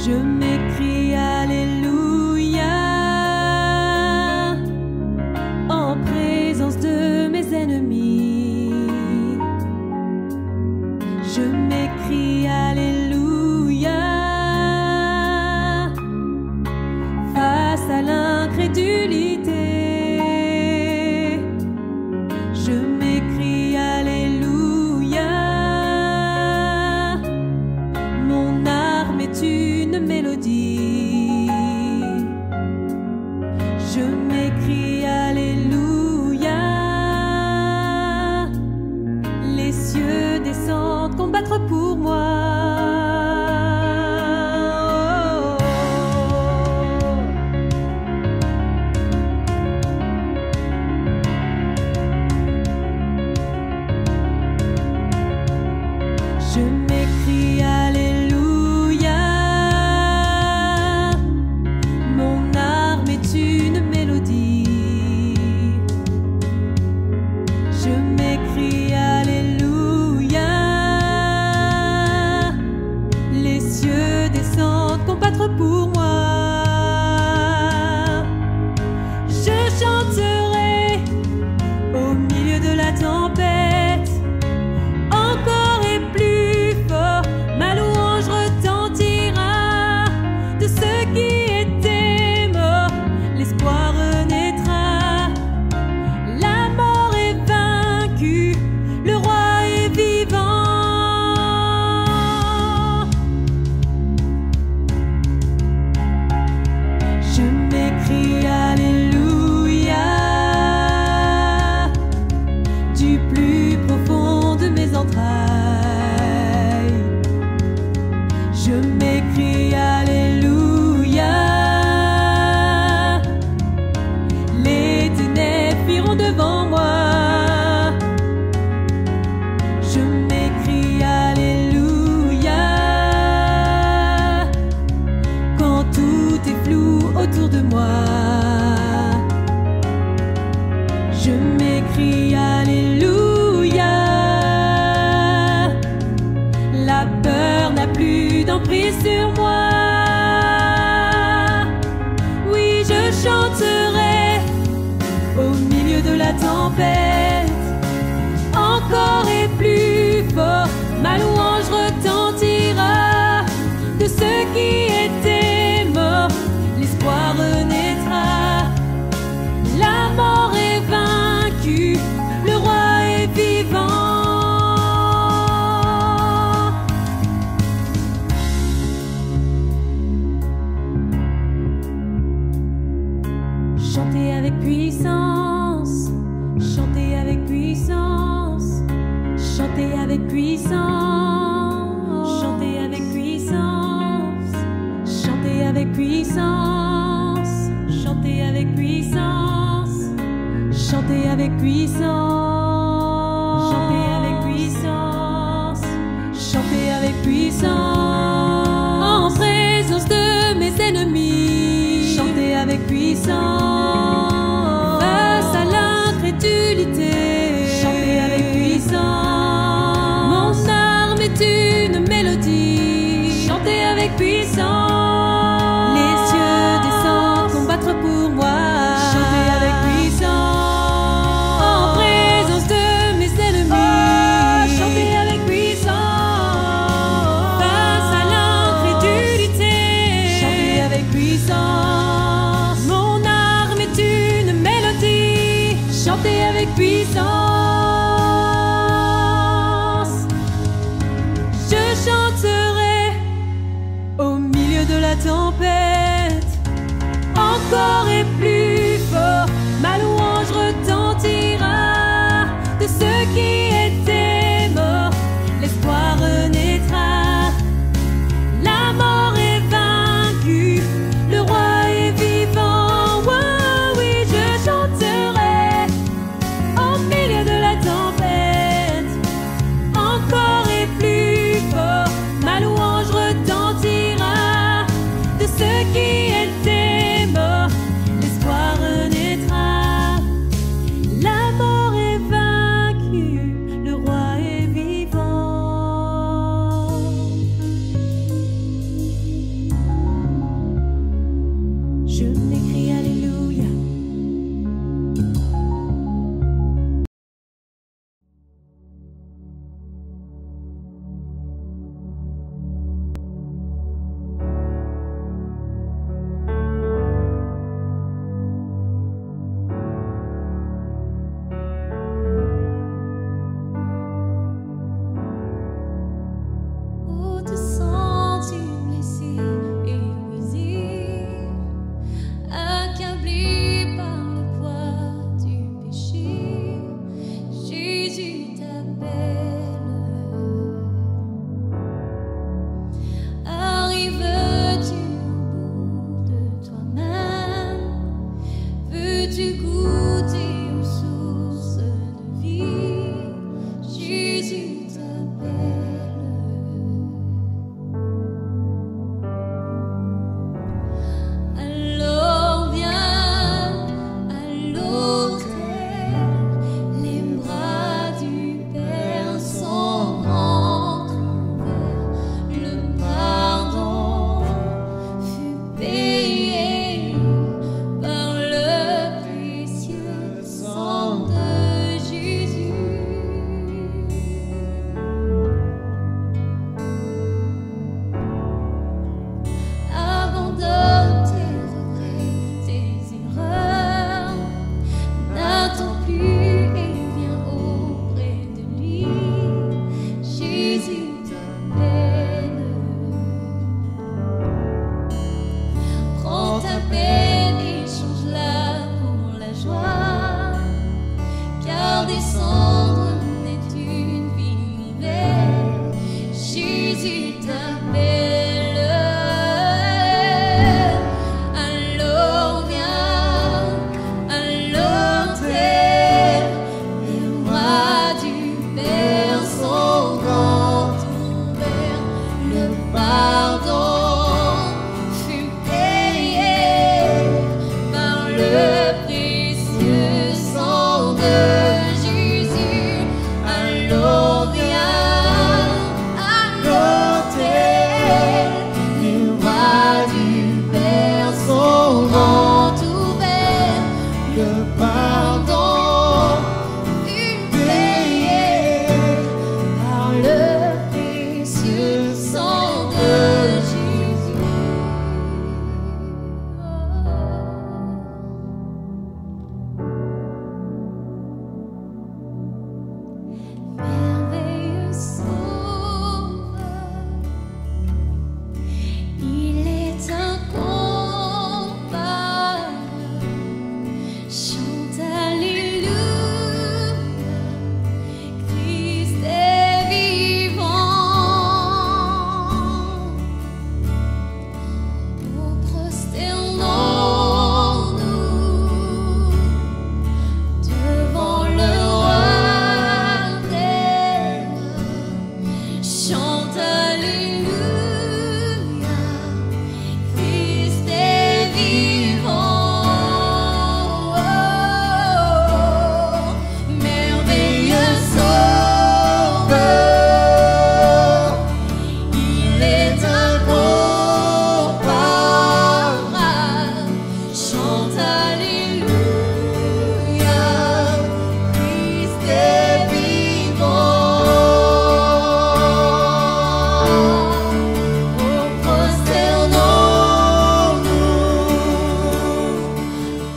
Je m'écrie Alléluia en présence de mes ennemis. Je m'écrie Alléluia face à l'incrédulité. Je m'écrie Alléluia, mon arme est une mélodie. Je m'écrie Alléluia, les cieux descendent combattre pour moi. Je m'écrie Alléluia, mon arme est une mélodie. Je m'écrie Alléluia, les cieux descendent combattre pour moi. Je chanterai au milieu de la tempête, encore et plus fort, ma louange retentira. De ceux qui étaient morts, l'espoir renaîtra. La mort est vaincue, le roi est vivant. Je m'écrie Alléluia du plus profond de mes entrailles. Je m'écrie Alléluia, les ténèbres fuiront devant moi. Je m'écrie Alléluia, quand tout est flou autour de moi. Je m'écrie Alléluia, la peur n'a plus d'emprise sur moi. Oui, je chanterai au milieu de la tempête, encore et plus fort, ma louange retentira. De ceux qui étaient morts, l'espoir renaîtra. La mort est vaincue, le roi est vivant. Chantez avec puissance, chantez avec puissance, chantez avec puissance, chantez avec puissance, chantez avec puissance, chantez avec puissance, chantez avec puissance, chantez avec puissance, chantez avec puissance, en présence de mes ennemis. Chantez avec puissance face à l'incrédulité. Chantez avec puissance, mon arme est une mélodie. Chantez avec puissance, les cieux descendent combattre pour moi. Chantez avec puissance, en présence de mes ennemis. Chantez avec puissance face à l'incrédulité. Chantez avec puissance, mon arme est une mélodie. Chantez avec puissance. Je chanterai au milieu de la tempête, encore et plus fort, ma louange retentira. De ceux qui étaient morts, l'espoir renaîtra. La mort est vaincue, le roi est vivant. Oh, oui, je chanterai au milieu de la tempête, encore et plus fort, ma louange retentira. De ceux Jésus t'appelle. Alors viens, alors t'es. Les bras du Père sont grands ouverts. Le pardon fut payé par le précieux sang de Jésus. Alors viens, alors t'es. Les bras du Père sont grands ouverts. Le pardon fut payé par le précieux sang de Jésus. Merveilleux Sauveur, il est incomparable. Chante Alléluia, Christ est vivant. Oh, prosternons-nous devant le roi des rois. Chante Alléluia, Christ est vivant. Oh, merveilleux Sauveur, il est incomparable. Chante Alléluia, Christ est vivant. Oh, prosternons-nous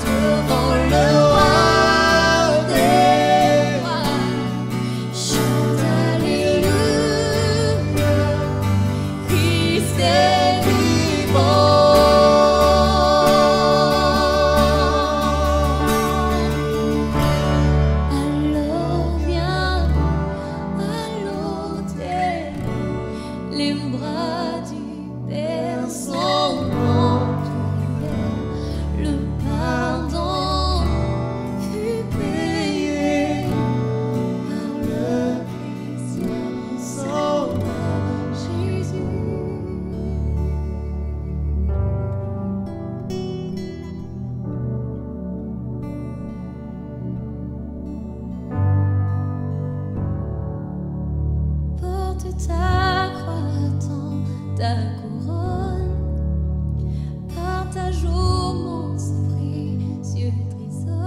devant le roi des rois. Chante Alléluia, Christ est vivant. Alors viens, alors t'es. Les bras du Père sont grands ouverts. Le pardon fut payé par le précieux sang de Jésus. Porte ta croix, attends ta couronne. Partage au monde ce précieux trésor.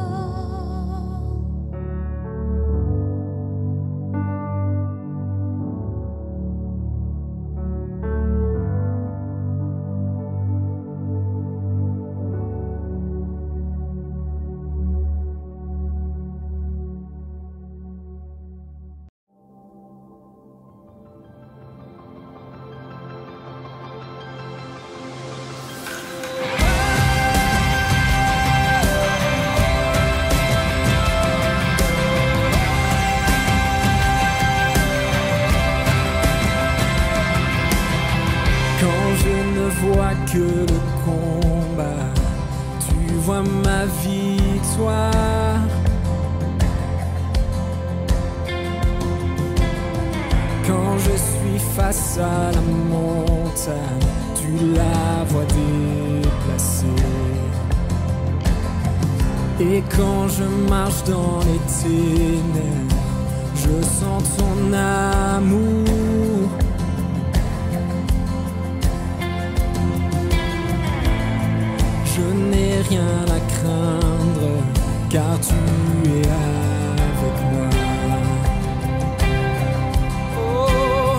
Quand je ne vois que le combat, tu vois ma victoire. Quand je suis face à la montagne, tu la vois déplacée. Et quand je marche dans les ténèbres, je sens ton amour. Je n'ai rien à craindre, car tu es avec moi. Oh,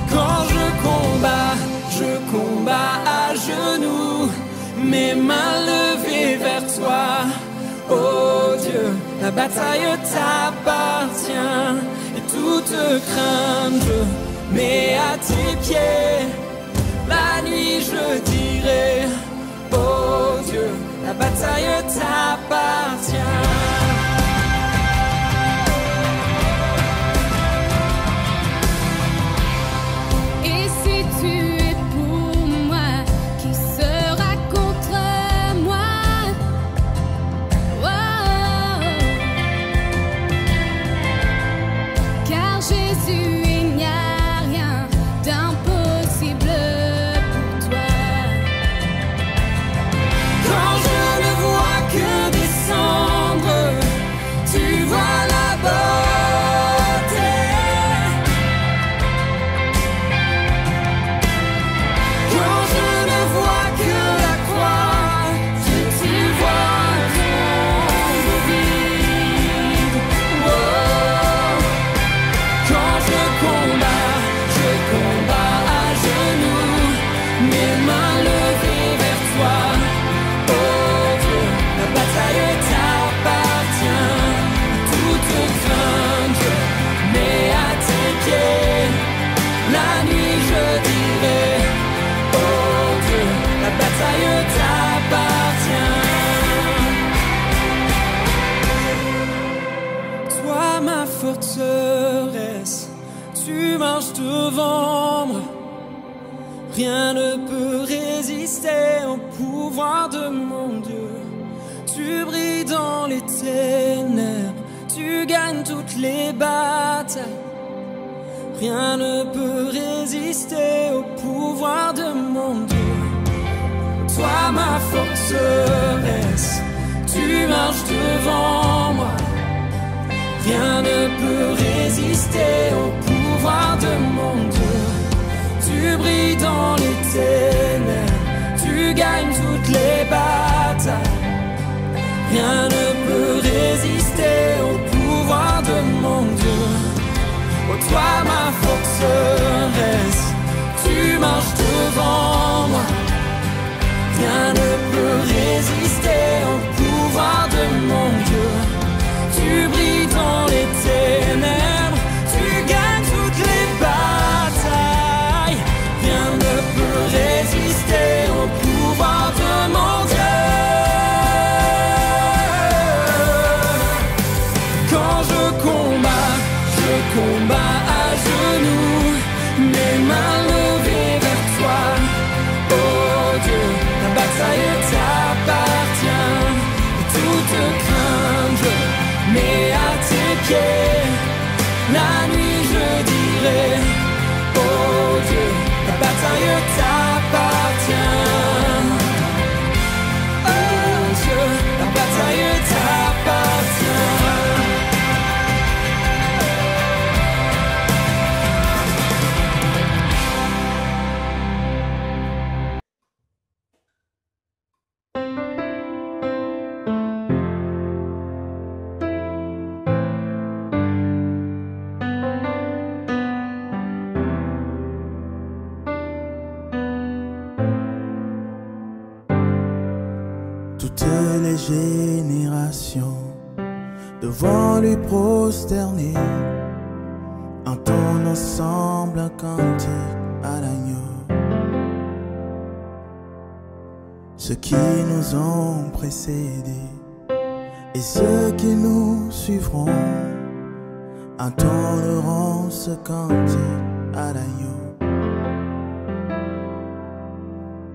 quand je combats à genoux, mes mains levées vers toi. Oh Dieu, la bataille t'appartient, et toute crainte je mets à tes pieds. La nuit je dirai, oh Dieu, la bataille t'appartient. Et Rien ne peut résister au pouvoir de mon Dieu. Tu brilles dans les ténèbres, tu gagnes toutes les batailles. Rien ne peut résister au pouvoir de mon Dieu. Toi ma forteresse, tu marches devant moi. Rien ne peut résister au pouvoir de mon Dieu. Tu brilles dans les ténèbres, tu gagnes toutes les batailles. Rien ne peut résister au pouvoir de mon Dieu. Oh toi ma forteresse, tu marches devant moi. Rien ne peut résister au pouvoir de mon Dieu. Tu brilles dans les ténèbres, tu gagnes toutes les batailles. Rien ne peut résister au pouvoir de mon Dieu. Quand je combats à genoux, mes mains levées vers toi. Oh Dieu, la bataille t'appartient. Toute crainte je mets à tes pieds. La nuit je dirai, oh Dieu, la bataille t'appartient. Oh Dieu, la bataille t'appartient. Toutes les générations devant lui prosterner entendent ensemble un cantique à l'agneau. Ceux qui nous ont précédés et ceux qui nous suivront entendront ce cantique à l'agneau.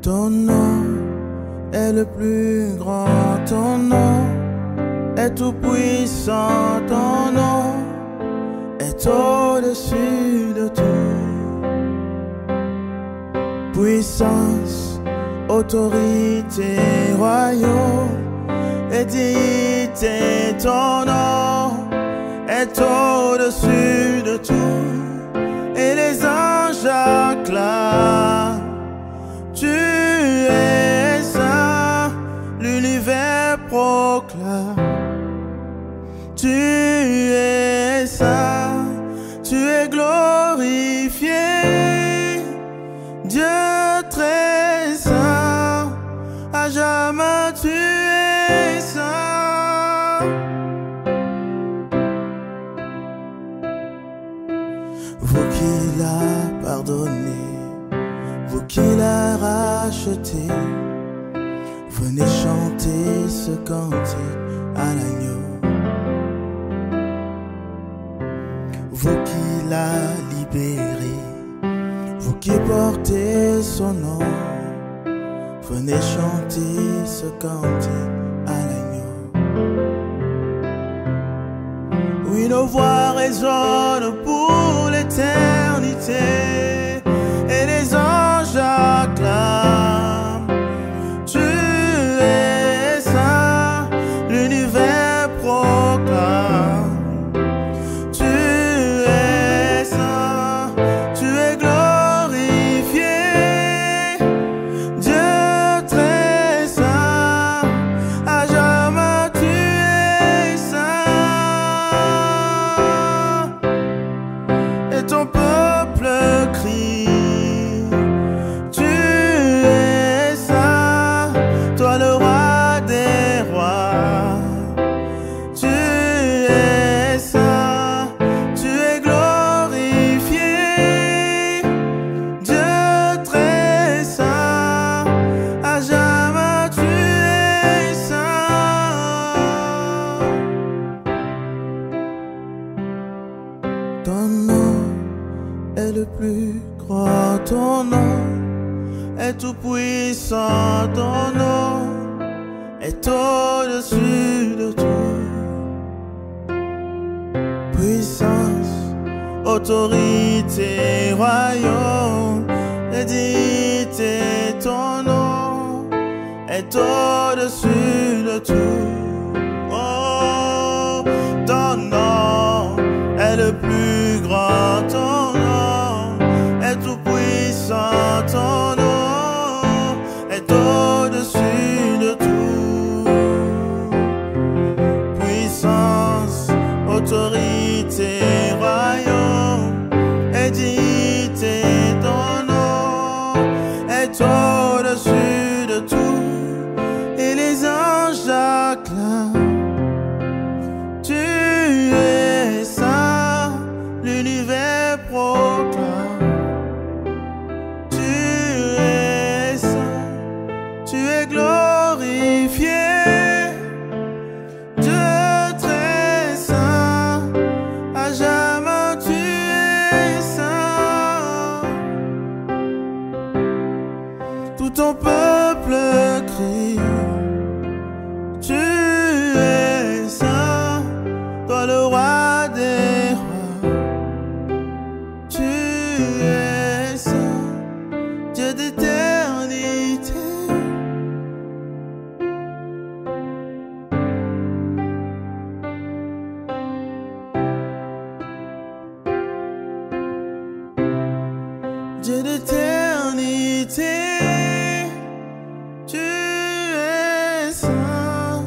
Ton nom est le plus grand, ton nom est tout puissant, ton nom est au-dessus de tout. Puissance, autorité, royaume et dignité, ton nom est au-dessus de tout. Et les anges acclament, tu es saint, l'univers proclame. Tu es saint, tu es glorifié, Dieu très saint, à jamais tu es saint. Vous qui l'a pardonné, vous qui l'a racheté, venez chanter ce cantique à l'agneau. Vous qui l'a libéré, vous qui portez son nom, venez chanter ce cantique à l'agneau. Oui, nos voix résonnent pour l'éternité et les anges acclament. Tu es saint, l'univers proclame. Tu es saint, tu es glorifié, Dieu très saint, à jamais tu es saint. Et ton peuple crie, tu es saint, toi le roi des rois. Tu es saint, tu es glorifié, Dieu très saint, à jamais tu es saint. Ton nom est le plus grand, ton nom est tout puissant, ton nom est au-dessus de tout. Puissance, autorité, royaume, édité, ton nom est au-dessus de tout. Oh, ton nom est le plus grand, ton nom est tout puissant, ton nom est au-dessus de tout. Puissance, autorité, royaume, édité, ton nom est au-dessus de tout. Et les anges acclament. Tu es saint, l'univers proclame. Tu es saint, tu es glorifié. Dieu très saint, à jamais tu es saint. Tout ton peuple crie. Tu es saint, toi le roi des rois. Tu es saint, Dieu d'éternité. Dieu d'éternité. Tu es saint,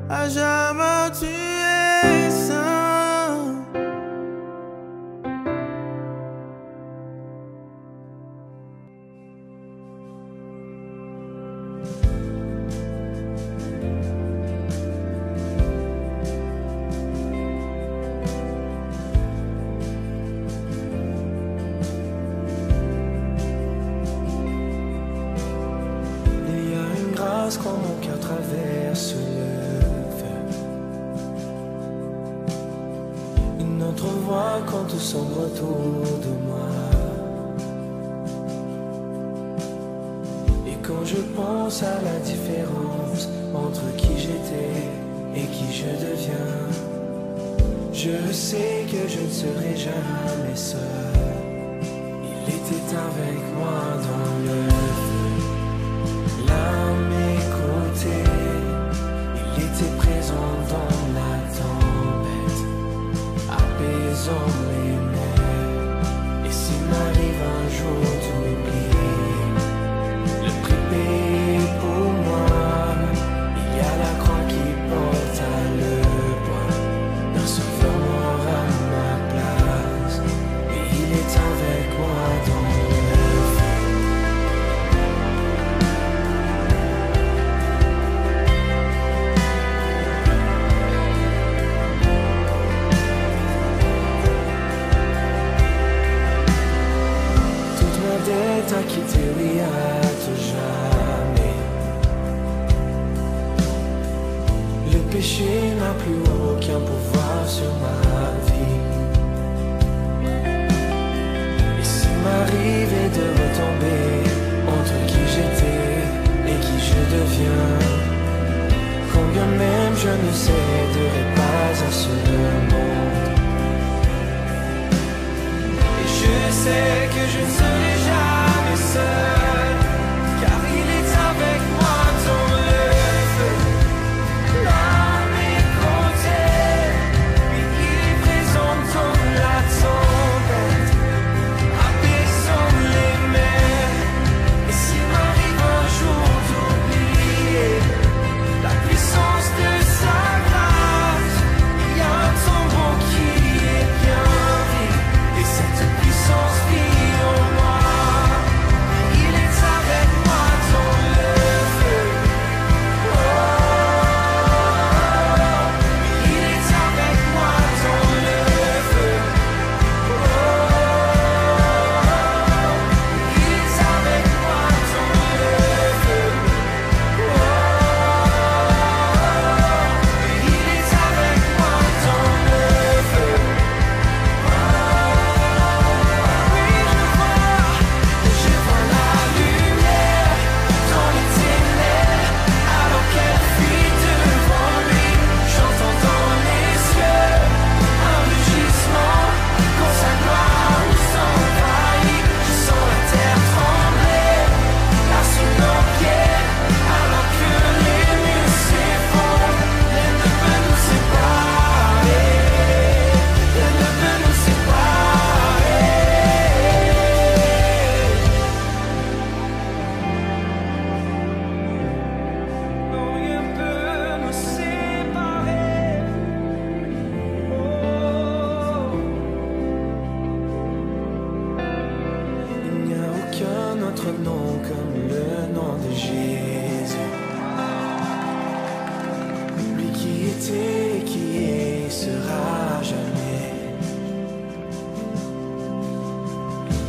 à jamais tu es saint. Il y a une grâce quand mon cœur traverse le feu. Une autre voix quand tout sombre autour de moi. Et quand je pense à la différence entre qui j'étais et qui je deviens, je sais que je ne serai jamais seul. Il était avec moi dans le feu, là à mes côtés. Il était présent dans la tempête, apaisant les nerfs. Et s'il m'arrive un jour d'oublier le prix payé pour moi, il y a la croix qui porte à le poids d'un sauveur mort à ma place. Et il est avec moi dans le feu. Toute ma dette a quitté, oui, à tout jamais. Le péché n'a plus aucun pouvoir sur ma vie. Et s'il m'arrivait de retomber entre qui j'étais et qui je deviens, quand bien même je ne céderai pas à ce monde. Et je sais que je ne serai jamais seul, car il est avec moi dans le feu, là à mes côtés. Oui, il est présent dans la tempête, apaisant les mers. notre nom comme le nom de Jésus. Lui qui était, qui est, sera jamais.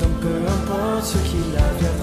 Donc peu importe ce qu'il a fait.